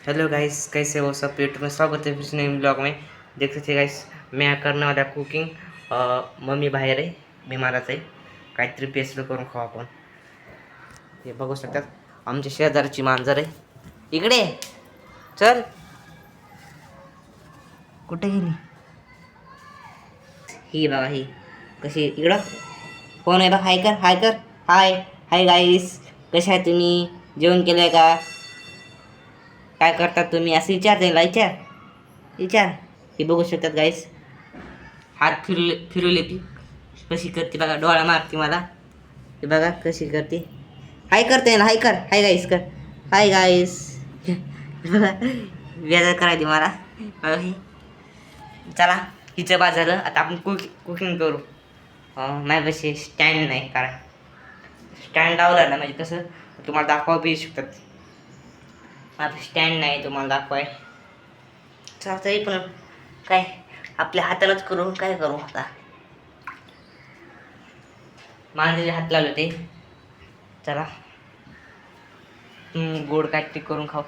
Hello guys, कैसे हो सब? पेट में स्वागत है फिर नए ब्लॉग में। देख सकते गाइस, मैं करने वाला कुकिंग। मम्मी बाहेर आहे, मी माराच आहे. काहीतरी पेस्टल करून खाऊ आपण. हे बघू शकतात, आमच्या शेजारची मांजर आहे. इकडे चल. कुठे गेली ही? बघा ही कशी इकडं. कोण आहे बघ? हाय कर, हाय कर. हाय हाय गाईस, कशा आहे तुम्ही? जेवण केलंय का? काय करतात तुम्ही? असं विचार त्याला, विचार विचार. हे बघू शकतात गाईस, हात फिरवले ती कशी करते बघा. डोळा मारते मला. हे बघा कशी करते. हाय करते ना, हाय कर, हाय गाईस कर, हाय गाईस. बघा व्याज करायची मला. बघा ही. चला हिचं बाद झालं, आता आपण कुकिंग करू. माझ्यापाशी स्टँड नाही, कारण स्टँड लावला ना म्हणजे कसं तुम्हाला दाखवा बी शकतात. आता स्टँड नाही तुम्हाला दाखवाय. चला तरी पण काय आपल्या हातानंच करू. काय करू आता? मांजरीला हात लावले ते. चला गोड काहीतरी करून खाऊ.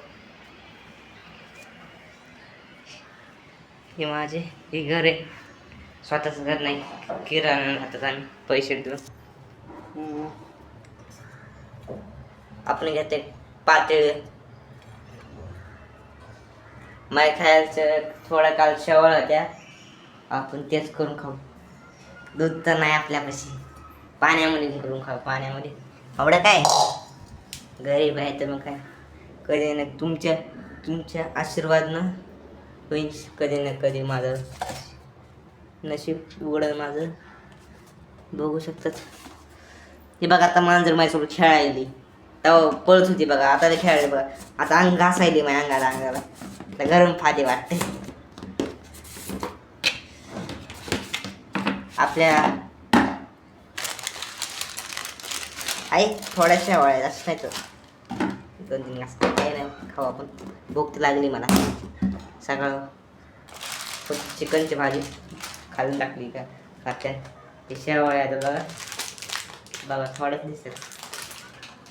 हे माझे हे घर आहे, स्वतःच घर नाही. किराणा राहतात आम्ही पैसे देऊन. आपण घेते पातळ. माझ्या खायचं थोड्या काल शेवळ होत्या, आपण तेच करून खाऊ. दूध तर नाही आपल्यापाशी, पाण्यामध्ये करून खाऊ. पाण्यामध्ये एवढं काय गरीब आहे तर मग काय. कधी ना तुमच्या आशीर्वादनं होईल कधी ना कधी माझं नशीब उघडं माझं. बघू शकतात. हे बघा आता मांजर माझ्यासोबत खेळायली, तेव्हा पळत होती बघा. आता ते खेळायला बघा. आता अंग घासायली माझ्या अंगाला. आता गरम फाटे वाटते आपल्या. आई थोड्याशा वळ्या असं नाही तर 2-3 घास काही नाही खाऊ आपण. भूक लागली मला. सगळं चिकनची भाजी खालून टाकली का खात्या. ते शेवळ्या बघा बघा थोड्याच दिसतात.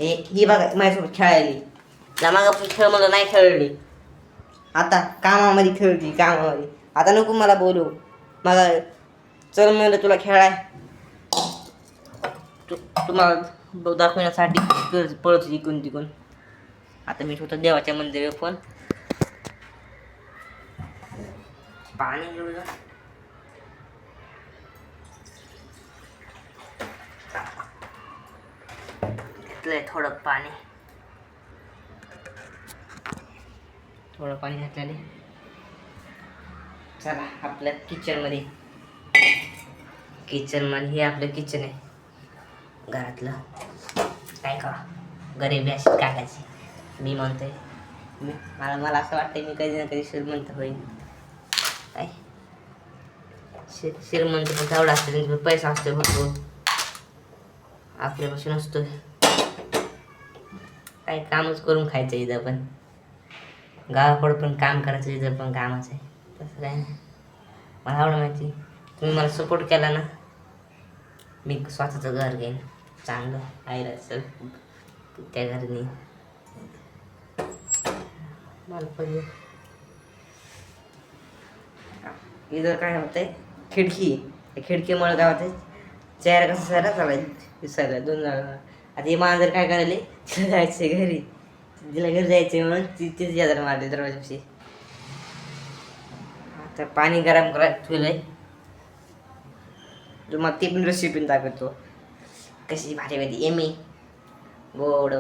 ही बघा माझ्यासोबत खेळायली. मागं आपण खेळ मला नाही खेळली, आता कामामध्ये खेळली कामामध्ये. आता नको मला बोलू. मला चल म्हणलं तुला खेळाय. तुम्हाला दाखवण्यासाठी पळत इकून तिकून. आता मी स्वतः देवाच्या मंदिरावर पण पाणी घेऊन जा. घेतलंय थोडं पाणी घातलेले. चला आपल्या किचनमध्ये हे आपलं किचन आहे घरातलं. काय करा गरिबी अशी काढायची. मी म्हणतोय मला असं वाटतंय मी कधी ना कधी श्रीमंत होईल. काय श्रीमंत पण तेवढा असतो, पैसा असतो भरपूर. आपल्यापासून नसतो. काय कामच करून खायचं इथं पण. गावाकडं पण काम करायचं, इथं पण कामच आहे. तसं काय नाही. मला एवढं माहिती, तुम्ही मला सपोर्ट केला ना, मी स्वतःचं घर घेईन चांगलं. आईला असेल त्या घरनी मला पण. इथं काय होतंय, खिडकीमुळे काय होतंय, चेहरा कसा सारा चालाय दिसायला 2 जणांना. आता हे मांजर काय करायले, तिला जायचंय घरी. तिला घरी जायचंय म्हणून तिथेच यादर मारले दरवाजाशी. आता पाणी गरम करायला ठेवलंय. तुम्हाला ती पण रेसिपी दाखवतो कशी भारी भारी एमी गोड.